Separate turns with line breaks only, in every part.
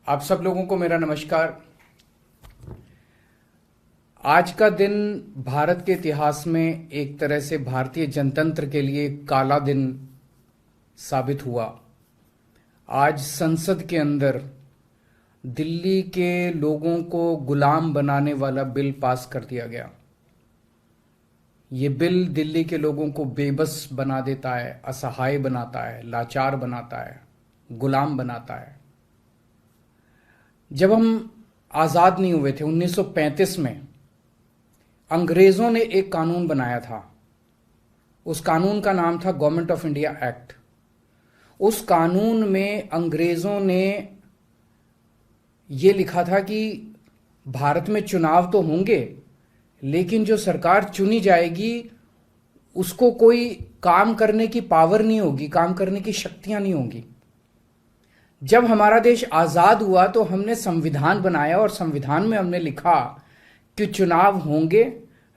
आप सब लोगों को मेरा नमस्कार। आज का दिन भारत के इतिहास में एक तरह से भारतीय जनतंत्र के लिए काला दिन साबित हुआ। आज संसद के अंदर दिल्ली के लोगों को गुलाम बनाने वाला बिल पास कर दिया गया। ये बिल दिल्ली के लोगों को बेबस बना देता है, असहाय बनाता है, लाचार बनाता है, गुलाम बनाता है। जब हम आज़ाद नहीं हुए थे 1935 में, अंग्रेज़ों ने एक कानून बनाया था। उस कानून का नाम था गवर्नमेंट ऑफ इंडिया एक्ट। उस कानून में अंग्रेज़ों ने ये लिखा था कि भारत में चुनाव तो होंगे, लेकिन जो सरकार चुनी जाएगी उसको कोई काम करने की पावर नहीं होगी, काम करने की शक्तियां नहीं होंगी। जब हमारा देश आज़ाद हुआ तो हमने संविधान बनाया और संविधान में हमने लिखा कि चुनाव होंगे,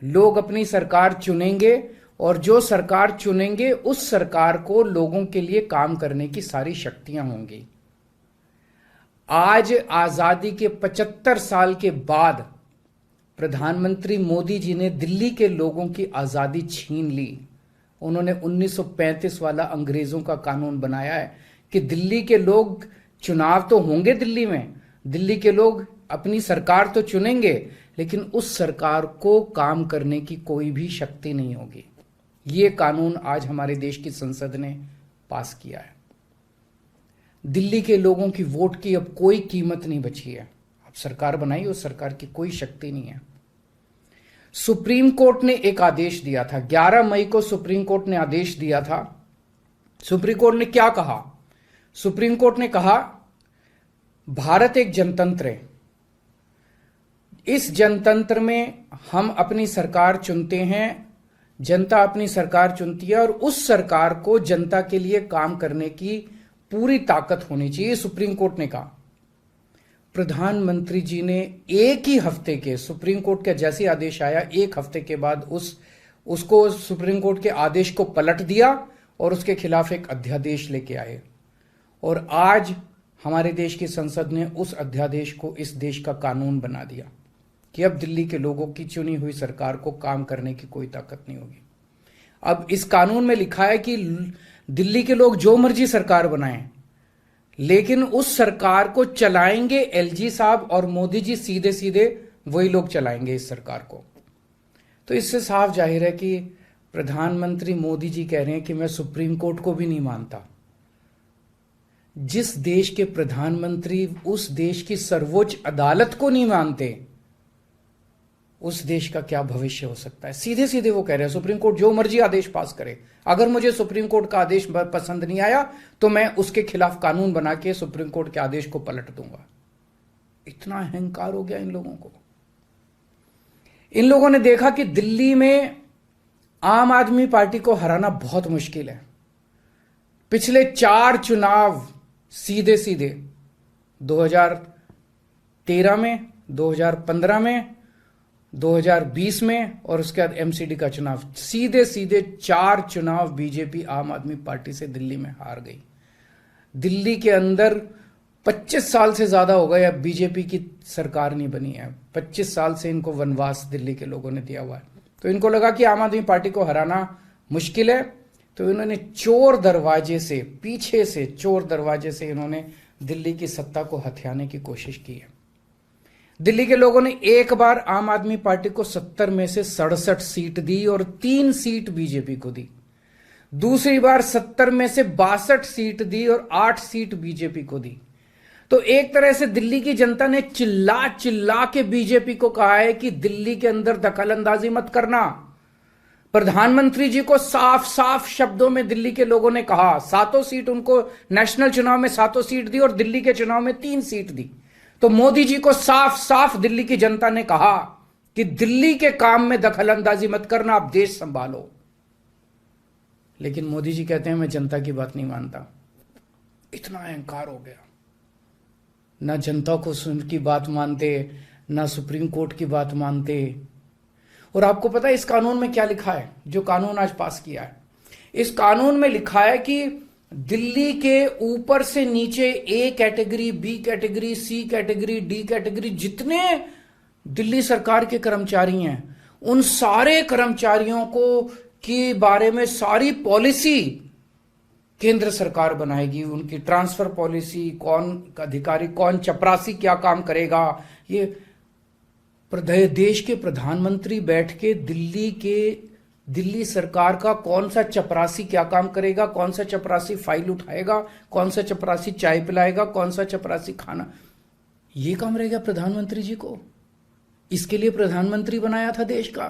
लोग अपनी सरकार चुनेंगे और जो सरकार चुनेंगे उस सरकार को लोगों के लिए काम करने की सारी शक्तियां होंगी। आज आज़ादी के 75 साल के बाद प्रधानमंत्री मोदी जी ने दिल्ली के लोगों की आज़ादी छीन ली। उन्होंने 1935 वाला अंग्रेज़ों का कानून बनाया है कि दिल्ली के लोग चुनाव तो होंगे, दिल्ली के लोग अपनी सरकार तो चुनेंगे, लेकिन उस सरकार को काम करने की कोई भी शक्ति नहीं होगी। ये कानून आज हमारे देश की संसद ने पास किया है। दिल्ली के लोगों की वोट की अब कोई कीमत नहीं बची है। अब सरकार बनाई, उस सरकार की कोई शक्ति नहीं है। सुप्रीम कोर्ट ने एक आदेश दिया था, 11 मई को सुप्रीम कोर्ट ने आदेश दिया था। सुप्रीम कोर्ट ने क्या कहा? सुप्रीम कोर्ट ने कहा भारत एक जनतंत्र है। इस जनतंत्र में हम अपनी सरकार चुनते हैं, जनता अपनी सरकार चुनती है और उस सरकार को जनता के लिए काम करने की पूरी ताकत होनी चाहिए, सुप्रीम कोर्ट ने कहा। प्रधानमंत्री जी ने एक ही हफ्ते के, सुप्रीम कोर्ट का जैसे आदेश आया, एक हफ्ते के बाद उसको सुप्रीम कोर्ट के आदेश को पलट दिया और उसके खिलाफ एक अध्यादेश लेके आए। और आज हमारे देश की संसद ने उस अध्यादेश को इस देश का कानून बना दिया कि अब दिल्ली के लोगों की चुनी हुई सरकार को काम करने की कोई ताकत नहीं होगी। अब इस कानून में लिखा है कि दिल्ली के लोग जो मर्जी सरकार बनाएं, लेकिन उस सरकार को चलाएंगे एलजी साहब और मोदी जी, सीधे सीधे वही लोग चलाएंगे इस सरकार को। तो इससे साफ जाहिर है कि प्रधानमंत्री मोदी जी कह रहे हैं कि मैं सुप्रीम कोर्ट को भी नहीं मानता। जिस देश के प्रधानमंत्री उस देश की सर्वोच्च अदालत को नहीं मानते, उस देश का क्या भविष्य हो सकता है? सीधे सीधे वो कह रहे हैं सुप्रीम कोर्ट जो मर्जी आदेश पास करे, अगर मुझे सुप्रीम कोर्ट का आदेश पसंद नहीं आया तो मैं उसके खिलाफ कानून बना के सुप्रीम कोर्ट के आदेश को पलट दूंगा। इतना अहंकार हो गया इन लोगों को। इन लोगों ने देखा कि दिल्ली में आम आदमी पार्टी को हराना बहुत मुश्किल है। पिछले 4 चुनाव सीधे सीधे 2013 में, 2015 में, 2020 में और उसके बाद एमसीडी का चुनाव, सीधे सीधे 4 चुनाव बीजेपी आम आदमी पार्टी से दिल्ली में हार गई। दिल्ली के अंदर 25 साल से ज्यादा हो गए अब बीजेपी की सरकार नहीं बनी है। 25 साल से इनको वनवास दिल्ली के लोगों ने दिया हुआ है। तो इनको लगा कि आम आदमी पार्टी को हराना मुश्किल है, तो इन्होंने चोर दरवाजे से, पीछे से चोर दरवाजे से इन्होंने दिल्ली की सत्ता को हथियाने की कोशिश की है। दिल्ली के लोगों ने एक बार आम आदमी पार्टी को 70 में से 67 सीट दी और 3 सीट बीजेपी को दी। दूसरी बार 70 में से 62 सीट दी और 8 सीट बीजेपी को दी। तो एक तरह से दिल्ली की जनता ने चिल्ला चिल्ला के बीजेपी को कहा है कि दिल्ली के अंदर दखलंदाजी मत करना। प्रधानमंत्री जी को साफ साफ शब्दों में दिल्ली के लोगों ने कहा, 7 सीट उनको नेशनल चुनाव में 7 सीट दी और दिल्ली के चुनाव में 3 सीट दी। तो मोदी जी को साफ साफ दिल्ली की जनता ने कहा कि दिल्ली के काम में दखलंदाजी मत करना, आप देश संभालो। लेकिन मोदी जी कहते हैं मैं जनता की बात नहीं मानता। इतना अहंकार हो गया, ना जनता को की बात मानते, ना सुप्रीम कोर्ट की बात मानते। और आपको पता है इस कानून में क्या लिखा है, जो कानून आज पास किया है? इस कानून में लिखा है कि दिल्ली के ऊपर से नीचे A category, B category, C category, D category, जितने दिल्ली सरकार के कर्मचारी हैं, उन सारे कर्मचारियों को के बारे में सारी पॉलिसी केंद्र सरकार बनाएगी। उनकी ट्रांसफर पॉलिसी, कौन अधिकारी, कौन चपरासी क्या काम करेगा, ये देश के प्रधानमंत्री बैठ के दिल्ली सरकार का कौन सा चपरासी क्या काम करेगा, कौन सा चपरासी फाइल उठाएगा, कौन सा चपरासी चाय पिलाएगा, कौन सा चपरासी खाना, ये काम रहेगा प्रधानमंत्री जी को। इसके लिए प्रधानमंत्री बनाया था देश का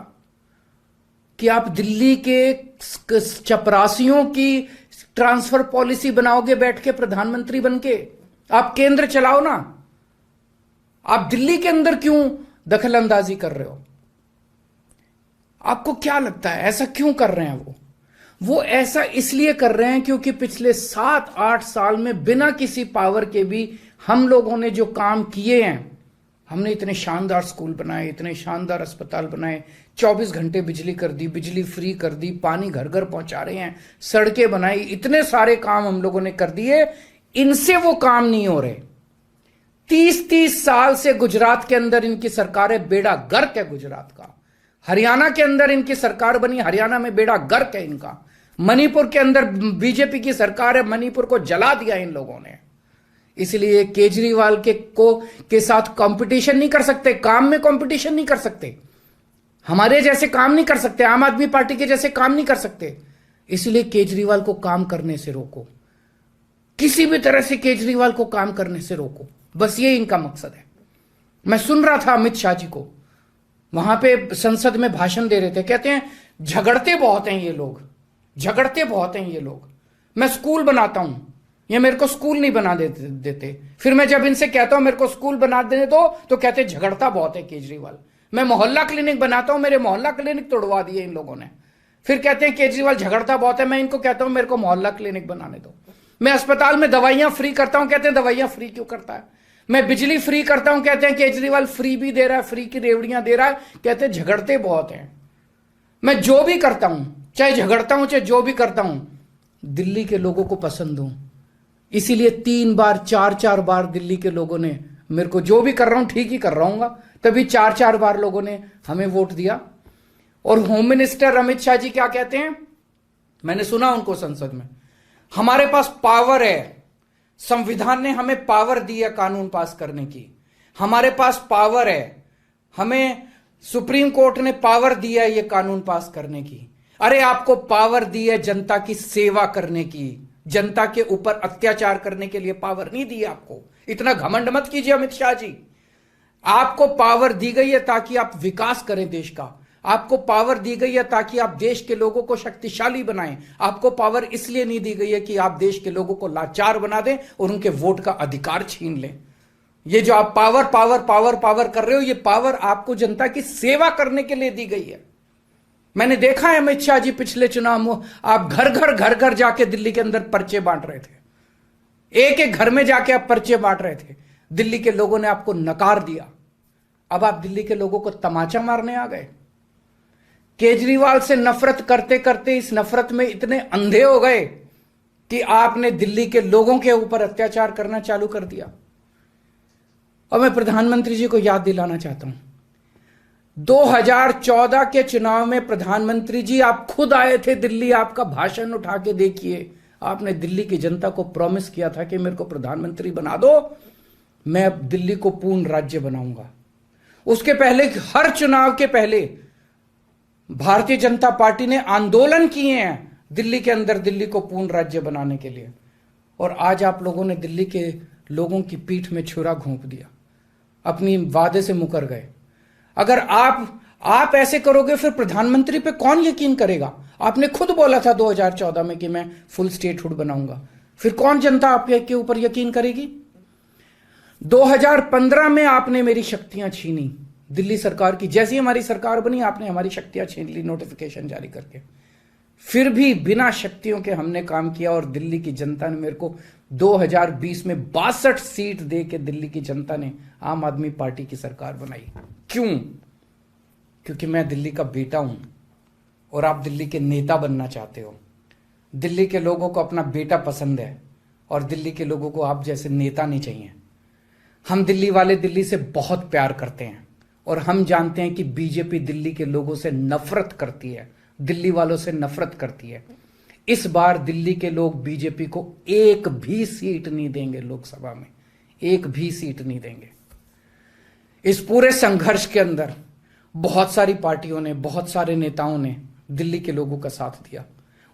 कि आप दिल्ली के चपरासियों की ट्रांसफर पॉलिसी बनाओगे बैठ के प्रधानमंत्री बनके। आप केंद्र चलाओ ना, आप दिल्ली के अंदर क्यों दखल अंदाजी कर रहे हो? आपको क्या लगता है ऐसा क्यों कर रहे हैं? वो ऐसा इसलिए कर रहे हैं क्योंकि पिछले 7-8 साल में बिना किसी पावर के भी हम लोगों ने जो काम किए हैं, हमने इतने शानदार स्कूल बनाए, इतने शानदार अस्पताल बनाए, 24 घंटे बिजली कर दी, बिजली फ्री कर दी, पानी घर घर पहुंचा रहे हैं, सड़कें बनाई, इतने सारे काम हम लोगों ने कर दिए। इनसे वो काम नहीं हो रहे। 30-30 साल से गुजरात के अंदर इनकी सरकार है, बेड़ा गर्क है गुजरात का। हरियाणा के अंदर इनकी सरकार बनी, हरियाणा में बेड़ा गर्क है इनका। मणिपुर के अंदर बीजेपी की सरकार है, मणिपुर को जला दिया इन लोगों ने। इसलिए केजरीवाल के साथ कंपटीशन नहीं कर सकते, काम में कंपटीशन नहीं कर सकते, हमारे जैसे काम नहीं कर सकते, आम आदमी पार्टी के जैसे काम नहीं कर सकते। इसलिए केजरीवाल को काम करने से रोको, किसी भी तरह से केजरीवाल को काम करने से रोको, बस ये इनका मकसद है। मैं सुन रहा था अमित शाह जी को, वहां पे संसद में भाषण दे रहे थे, कहते हैं झगड़ते बहुत हैं ये लोग, झगड़ते बहुत हैं ये लोग। मैं स्कूल बनाता हूं, ये मेरे को स्कूल नहीं बना देते। फिर मैं जब इनसे कहता हूं मेरे को स्कूल बना देने दो, तो कहते हैं झगड़ता बहुत है केजरीवाल। मैं मोहल्ला क्लिनिक बनाता हूं, मेरे मोहल्ला क्लिनिक तोड़वा दिए इन लोगों ने। फिर कहते हैं केजरीवाल झगड़ता बहुत है। मैं इनको कहता हूं मेरे को मोहल्ला क्लिनिक बनाने दो। मैं अस्पताल में दवाइयां फ्री करता हूं, कहते हैं दवाइयां फ्री क्यों करता है। मैं बिजली फ्री करता हूं, कहते हैं केजरीवाल फ्री भी दे रहा है, फ्री की रेवड़ियां दे रहा है, कहते हैं झगड़ते बहुत हैं। मैं जो भी करता हूं, चाहे झगड़ता हूं चाहे जो भी करता हूं, दिल्ली के लोगों को पसंद हूं। इसीलिए 3 बार 4 बार दिल्ली के लोगों ने मेरे को, जो भी कर रहा हूं ठीक ही कर रहा हूं, तभी 4 बार लोगों ने हमें वोट दिया। और होम मिनिस्टर अमित शाह जी क्या कहते हैं, मैंने सुना उनको संसद में, हमारे पास पावर है, संविधान ने हमें पावर दी है कानून पास करने की, हमारे पास पावर है, हमें सुप्रीम कोर्ट ने पावर दिया है ये कानून पास करने की। अरे आपको पावर दी है जनता की सेवा करने की, जनता के ऊपर अत्याचार करने के लिए पावर नहीं दी आपको। इतना घमंड मत कीजिए अमित शाह जी। आपको पावर दी गई है ताकि आप विकास करें देश का, आपको पावर दी गई है ताकि आप देश के लोगों को शक्तिशाली बनाएं। आपको पावर इसलिए नहीं दी गई है कि आप देश के लोगों को लाचार बना दें और उनके वोट का अधिकार छीन लें। ये जो आप पावर पावर पावर पावर कर रहे हो, ये पावर आपको जनता की सेवा करने के लिए दी गई है। मैंने देखा है अमित शाह जी पिछले चुनाव में आप घर घर जाके दिल्ली के अंदर पर्चे बांट रहे थे, एक एक घर में जाके आप पर्चे बांट रहे थे। दिल्ली के लोगों ने आपको नकार दिया। अब आप दिल्ली के लोगों को तमाचा मारने आ गए। केजरीवाल से नफरत करते करते इस नफरत में इतने अंधे हो गए कि आपने दिल्ली के लोगों के ऊपर अत्याचार करना चालू कर दिया। और मैं प्रधानमंत्री जी को याद दिलाना चाहता हूं, 2014 के चुनाव में प्रधानमंत्री जी आप खुद आए थे दिल्ली, आपका भाषण उठा के देखिए। आपने दिल्ली की जनता को प्रॉमिस किया था कि मेरे को प्रधानमंत्री बना दो, मैं अब दिल्ली को पूर्ण राज्य बनाऊंगा। उसके पहले, हर चुनाव के पहले भारतीय जनता पार्टी ने आंदोलन किए हैं दिल्ली के अंदर दिल्ली को पूर्ण राज्य बनाने के लिए। और आज आप लोगों ने दिल्ली के लोगों की पीठ में छुरा घोंप दिया, अपनी वादे से मुकर गए। अगर आप ऐसे करोगे फिर प्रधानमंत्री पे कौन यकीन करेगा? आपने खुद बोला था 2014 में कि मैं फुल स्टेटहुड बनाऊंगा, फिर कौन जनता आपके ऊपर यकीन करेगी? 2015 में आपने मेरी शक्तियां छीनी दिल्ली सरकार की, जैसी हमारी सरकार बनी आपने हमारी शक्तियां छीन ली नोटिफिकेशन जारी करके। फिर भी बिना शक्तियों के हमने काम किया और दिल्ली की जनता ने मेरे को 2020 में 62 सीट दे के दिल्ली की जनता ने आम आदमी पार्टी की सरकार बनाई। क्यों? क्योंकि मैं दिल्ली का बेटा हूं और आप दिल्ली के नेता बनना चाहते हो। दिल्ली के लोगों को अपना बेटा पसंद है और दिल्ली के लोगों को आप जैसे नेता नहीं चाहिए। हम दिल्ली वाले दिल्ली से बहुत प्यार करते हैं और हम जानते हैं कि बीजेपी दिल्ली के लोगों से नफरत करती है, दिल्ली वालों से नफरत करती है। इस बार दिल्ली के लोग बीजेपी को एक भी सीट नहीं देंगे, लोकसभा में एक भी सीट नहीं देंगे। इस पूरे संघर्ष के अंदर बहुत सारी पार्टियों ने, बहुत सारे नेताओं ने दिल्ली के लोगों का साथ दिया।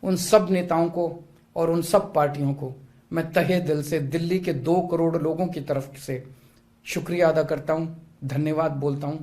उन सब नेताओं को और उन सब पार्टियों को मैं तहे दिल से दिल्ली के 2 करोड़ लोगों की तरफ से शुक्रिया अदा करता हूं, धन्यवाद बोलता हूं।